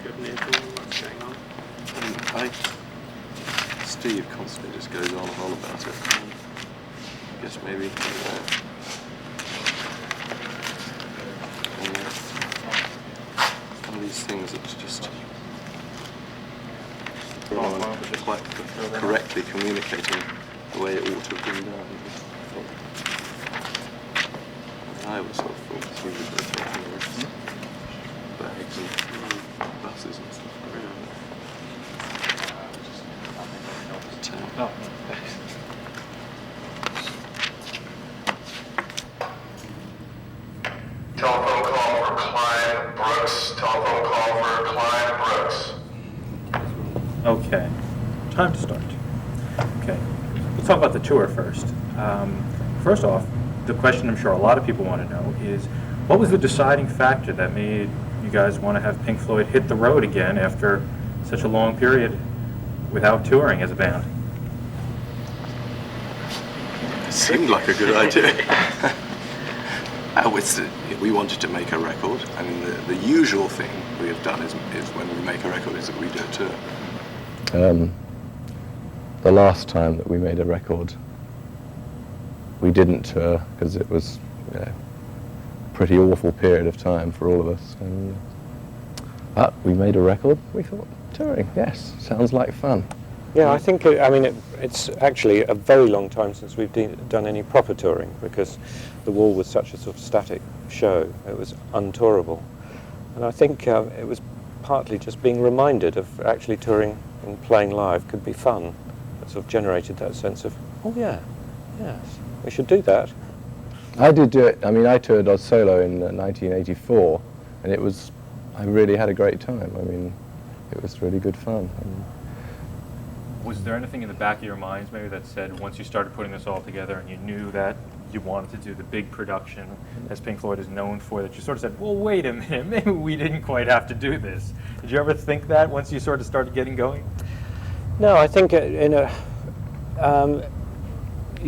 you have an inkling of what's going on? Steve constantly just goes on and on about it. I guess maybe. Some of these things that's just quite correctly communicating the way it ought to have been done. I was sort of thought through the bags and buses and stuff like that. Oh, Telephone call for Clyde Brooks. Telephone call for Clyde Brooks. okay. Time to start. Okay. Let's talk about the tour first. First off, the question I'm sure a lot of people want to know is, what was the deciding factor that made you guys want to have Pink Floyd hit the road again after such a long period without touring as a band? It seemed like a good idea. We wanted to make a record. I mean, the usual thing we have done is when we make a record is that we do a tour. The last time that we made a record, we didn't tour because it was a pretty awful period of time for all of us. But we made a record. We thought, touring, yes, sounds like fun. Yeah, I think, it's actually a very long time since we've done any proper touring, because The Wall was such a sort of static show. It was untourable. And I think it was partly just being reminded of actually touring and playing live could be fun. It sort of generated that sense of, oh yeah, yes, we should do that. I did do it. I mean, I toured as solo in 1984, and I really had a great time. I mean, it was really good fun. Was there anything in the back of your minds maybe that said, once you started putting this all together and you knew that you wanted to do the big production as Pink Floyd is known for, that you sort of said, well, wait a minute, maybe we didn't quite have to do this? Did you ever think that once you sort of started getting going? No, I think you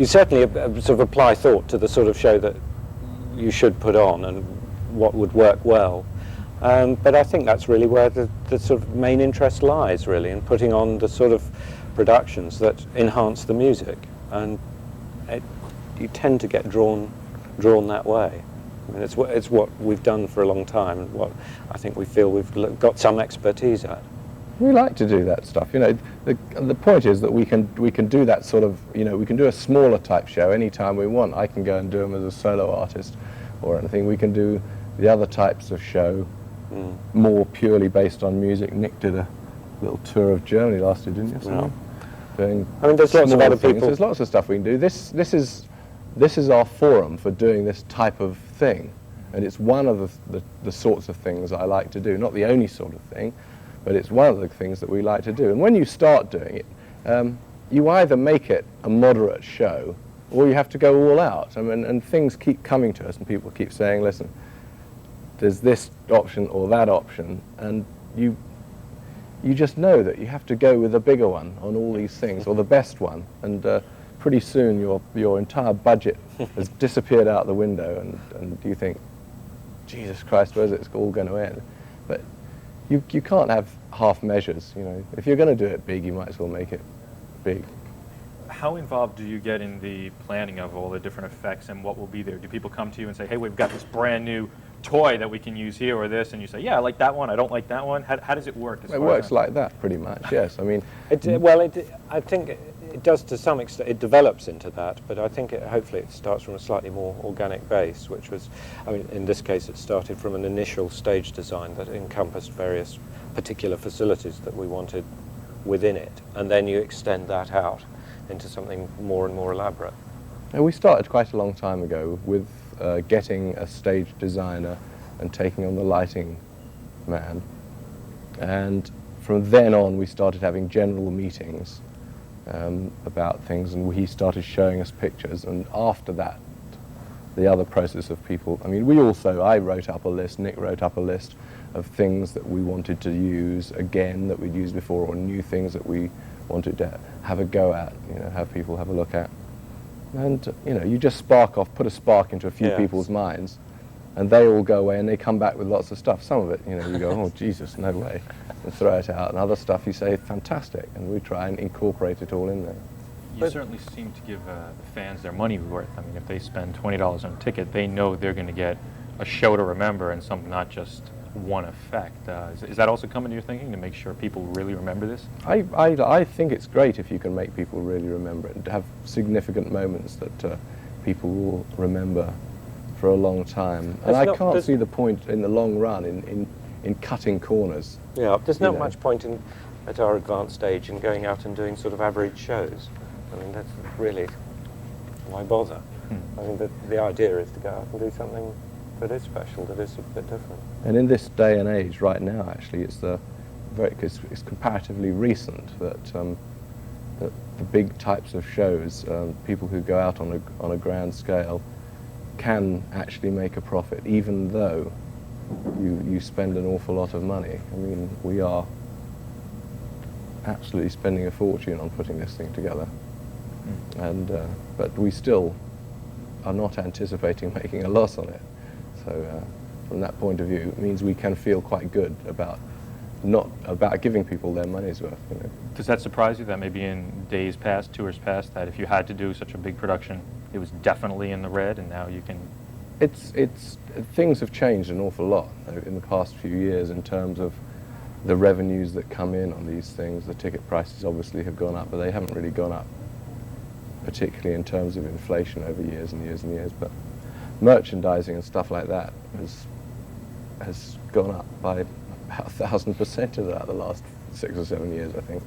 certainly sort of apply thought to the sort of show that you should put on and what would work well. But I think that's really where the sort of main interest lies, really, in putting on the sort of productions that enhance the music. And you tend to get drawn that way. I mean, it's what we've done for a long time, and what I think we feel we've got some expertise at. We like to do that stuff. You know, the point is that we can do that sort of, you know, we can do a smaller type show anytime we want. I can go and do them as a solo artist or anything. We can do the other types of show more purely based on music. Nick did a little tour of Germany last year, didn't you? No. Doing there's lots of other things. people. There's lots of stuff we can do. This is our forum for doing this type of thing, and it's one of the sorts of things I like to do. Not the only sort of thing, but it's one of the things that we like to do. And when you start doing it, you either make it a moderate show, or you have to go all out. I mean, and things keep coming to us, and people keep saying, listen, there's this option or that option, and you just know that you have to go with the bigger one on all these things, or the best one, and pretty soon your entire budget has disappeared out the window, and you think, Jesus Christ, where's it all going to end? But you can't have half measures, you know. If you're going to do it big, you might as well make it big. How involved do you get in the planning of all the different effects and what will be there? Do people come to you and say, hey, we've got this brand new toy that we can use here or this, and you say, yeah, I like that one, I don't like that one? How does it work? It works like that, pretty much, yes. I mean, I think it does to some extent. It develops into that, but I think hopefully it starts from a slightly more organic base, which was, I mean, in this case, it started from an initial stage design that encompassed various particular facilities that we wanted within it, and then you extend that out into something more and more elaborate. And we started quite a long time ago with getting a stage designer and taking on the lighting man, and from then on we started having general meetings about things, and he started showing us pictures, and after that the other process of people, I mean, I wrote up a list, Nick wrote up a list of things that we wanted to use again that we'd used before, or new things that we wanted to have a go at, you know, have people have a look at. And, you know, you just put a spark into a few people's minds, And they all go away and they come back with lots of stuff. Some of it, you know, you go, oh, Jesus, no way, and throw it out. And other stuff you say, fantastic, and we try and incorporate it all in there. You certainly seem to give the fans their money worth. I mean, if they spend $20 on a ticket, they know they're going to get a show to remember and some, not just one effect. Is that also coming to your thinking, to make sure people really remember this? I think it's great if you can make people really remember it and have significant moments that people will remember for a long time. And I can't see the point in the long run in cutting corners. Yeah, there's not know. much point in, at our advanced stage, in going out and doing sort of average shows. I mean, that's really, why bother? I think that the idea is to go out and do something that is special, that is a bit different. And in this day and age, right now, actually, it's it's comparatively recent that that the big types of shows, people who go out on a grand scale, can actually make a profit, even though you spend an awful lot of money. I mean, we are absolutely spending a fortune on putting this thing together, and but we still are not anticipating making a loss on it. So from that point of view, it means we can feel quite good about giving people their money's worth. You know. Does that surprise you that maybe in days past, tours past, that if you had to do such a big production, it was definitely in the red, and now you can? It's things have changed an awful lot in the past few years in terms of the revenues that come in on these things. The ticket prices obviously have gone up, but they haven't really gone up particularly in terms of inflation over years and years and years. But merchandising and stuff like that has gone up by about 1,000% of that the last 6 or 7 years, I think.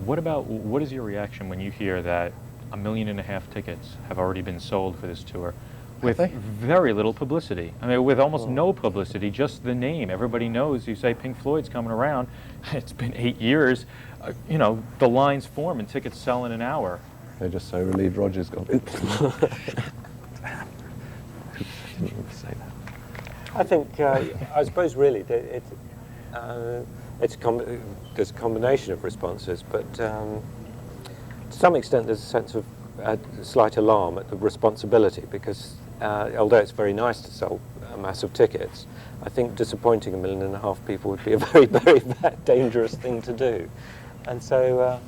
What is your reaction when you hear that 1.5 million tickets have already been sold for this tour with very little publicity? I mean, with almost no publicity, just the name. Everybody knows. You say Pink Floyd's coming around. It's been 8 years. You know, the lines form and tickets sell in an hour. They're just so relieved Roger's gone. Didn't even say that. I think, I suppose really, there's a combination of responses, but to some extent there's a sense of slight alarm at the responsibility, because although it's very nice to sell a mass of tickets, I think disappointing 1.5 million people would be a very, very dangerous thing to do. And so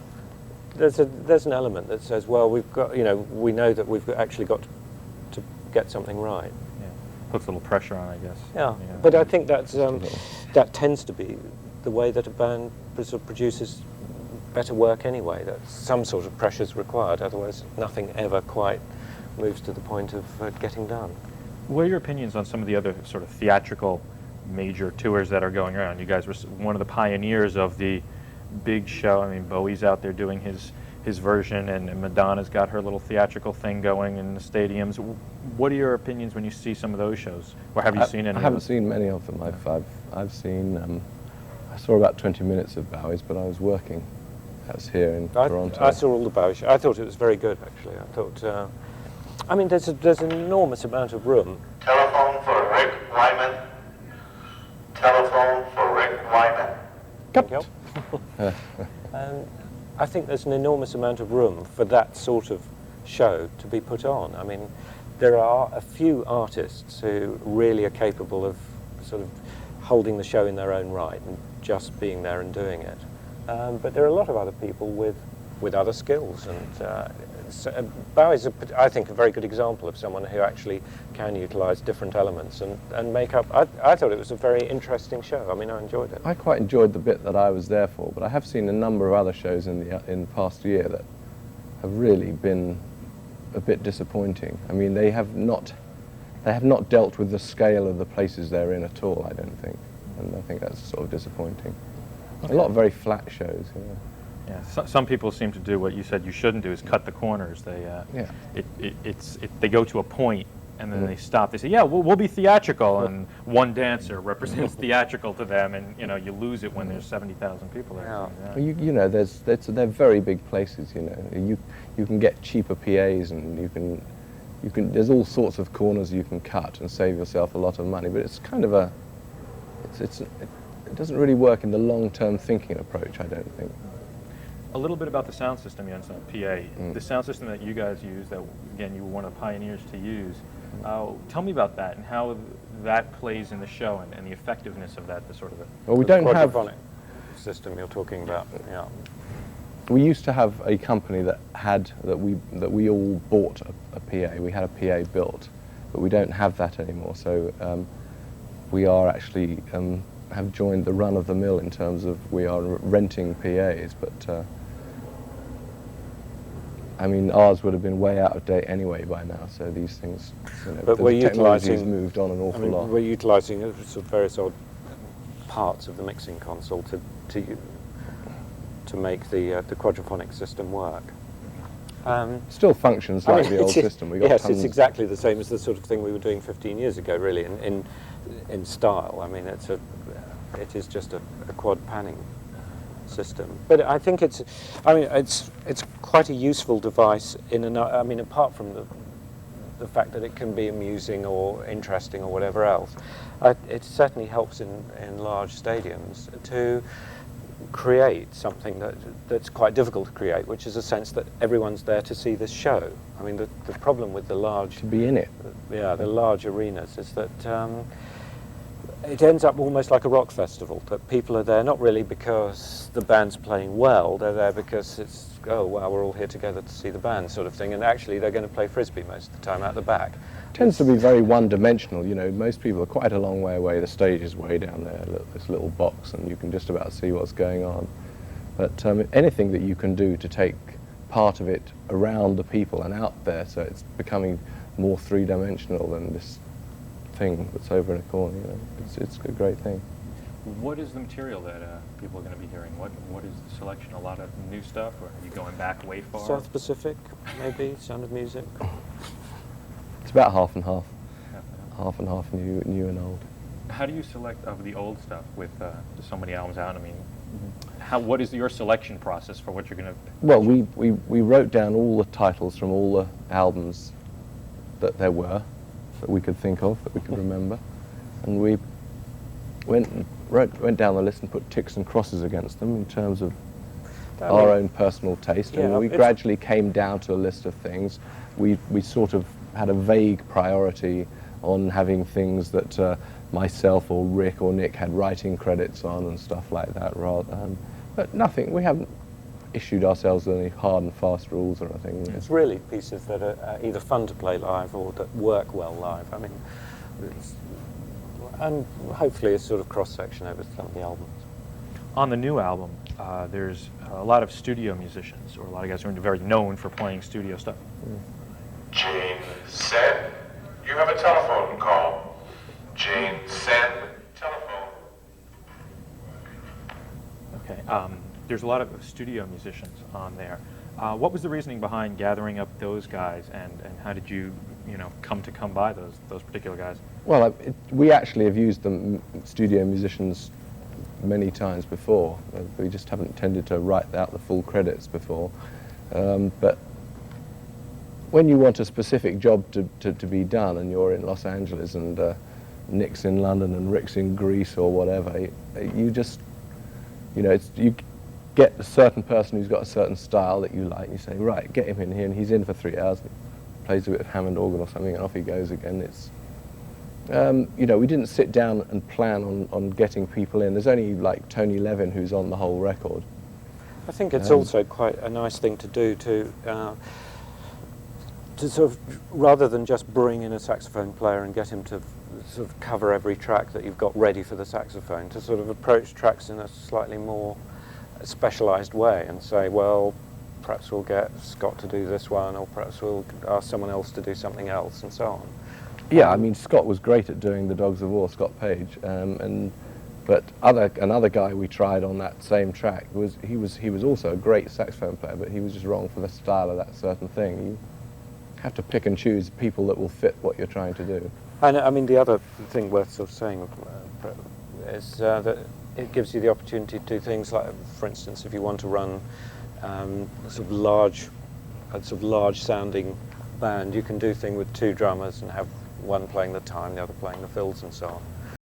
there's an element that says, well, we've got, you know, we know that we've actually got to get something right. Yeah, puts a little pressure on, I guess. Yeah, but I think that's that tends to be the way that a band sort of produces better work anyway. That some sort of pressure is required, otherwise nothing ever quite moves to the point of getting done. What are your opinions on some of the other sort of theatrical major tours that are going around? You guys were one of the pioneers of the big show. I mean, Bowie's out there doing his version, and Madonna's got her little theatrical thing going in the stadiums. What are your opinions when you see some of those shows? Or have you seen any? I haven't seen many of them. I've seen. I saw about 20 minutes of Bowie's, but I was working. That's here in Toronto. I saw all the Bowie shows. I thought it was very good, actually. I thought. I mean, there's an enormous amount of room. Telephone for Rick Wyman. Telephone for Rick Wyman. Yep. I think there's an enormous amount of room for that sort of show to be put on. I mean, there are a few artists who really are capable of sort of holding the show in their own right and just being there and doing it. But there are a lot of other people with other skills, and Bowie's, I think, a very good example of someone who actually can utilise different elements and make up. I thought it was a very interesting show. I mean, I enjoyed it. I quite enjoyed the bit that I was there for, but I have seen a number of other shows in the past year that have really been a bit disappointing. I mean, they have not dealt with the scale of the places they're in at all, I don't think, and I think that's sort of disappointing. Okay. A lot of very flat shows. You know. Yeah, some people seem to do what you said you shouldn't do, is cut the corners. They they go to a point and then they stop. They say, yeah, we'll be theatrical, and one dancer represents theatrical to them, and you know, you lose it when there's 70,000 people there. Yeah. Well, you know, they're very big places. You know, you can get cheaper PAs, and you can. There's all sorts of corners you can cut and save yourself a lot of money. But it's kind of it doesn't really work in the long-term thinking approach, I don't think. A little bit about the sound system, Jensen, PA. The sound system that you guys use, that again you were one of the pioneers to use, Tell me about that and how that plays in the show and the effectiveness of that, the sort of the... Well, we don't have... Quadraphonic system you're talking about, yeah. We used to have a company that we all bought a PA. We had a PA built, but we don't have that anymore. So we are actually have joined the run of the mill in terms of we are renting PAs. But I mean, ours would have been way out of date anyway by now. So these things, but we're technology's moved on an awful lot. We're utilising sort of various odd parts of the mixing console to make the quadraphonic system work. Still functions like the old system. We got yes, tons. it's exactly the same as the sort of thing we were doing 15 years ago, really, in style. I mean, it is just a quad panning system. But I think it's quite a useful device I mean, apart from the fact that it can be amusing or interesting or whatever else, it certainly helps in large stadiums to create something that's quite difficult to create, which is a sense that everyone's there to see this show. I mean, the problem with the large... To be in it. Yeah, the large arenas is that it ends up almost like a rock festival, that people are there not really because the band's playing well, they're there because it's, oh, wow, we're all here together to see the band sort of thing, and actually they're going to play Frisbee most of the time out the back. Tends to be very one-dimensional. You know, most people are quite a long way away. The stage is way down there, this little box, and you can just about see what's going on. But anything that you can do to take part of it around the people and out there, so it's becoming more three-dimensional than this thing that's over in a corner. You know, it's a great thing. What is the material that people are going to be hearing? What is the selection? A lot of new stuff, or are you going back way far? South Pacific, maybe, Sound of Music. It's about half and half. Half and half new and old. How do you select of the old stuff with so many albums out? I mean, what is your selection process for what you're going to... Well, we wrote down all the titles from all the albums that there were, that we could think of, that we could remember, and we went down the list and put ticks and crosses against them in terms of our own personal taste, and we gradually came down to a list of things. We sort of had a vague priority on having things that myself or Rick or Nick had writing credits on and stuff like that, but nothing, we haven't issued ourselves any hard and fast rules or anything. It's really pieces that are either fun to play live or that work well live. I mean, and hopefully a sort of cross-section over some of the albums. On the new album, there's a lot of studio musicians, or a lot of guys who are very known for playing studio stuff. Jane, send. You have a telephone call. Jane, send. Telephone. Okay. There's a lot of studio musicians on there. What was the reasoning behind gathering up those guys, and how did you come by those particular guys? Well, we actually have used the studio musicians many times before. We just haven't tended to write out the full credits before. But when you want a specific job to be done, and you're in Los Angeles and Nick's in London and Rick's in Greece or whatever, you just, you get a certain person who's got a certain style that you like, and you say, right, get him in here, and he's in for 3 hours, and he plays a bit of Hammond organ or something, and off he goes again. It's, we didn't sit down and plan on getting people in. There's only like Tony Levin who's on the whole record. I think it's also quite a nice thing to do to sort of, rather than just bring in a saxophone player and get him to sort of cover every track that you've got ready for the saxophone, to sort of approach tracks in a slightly more specialised way and say, well, perhaps we'll get Scott to do this one, or perhaps we'll ask someone else to do something else, and so on. Yeah, I mean, Scott was great at doing the Dogs of War, Scott Page, but another guy we tried on that same track he was also a great saxophone player, but he was just wrong for the style of that certain thing. You have to pick and choose people that will fit what you're trying to do. And I mean, the other thing worth sort of saying is that it gives you the opportunity to do things like, for instance, if you want to run a sort of large sounding band, you can do things with 2 drummers and have one playing the time, the other playing the fills and so on.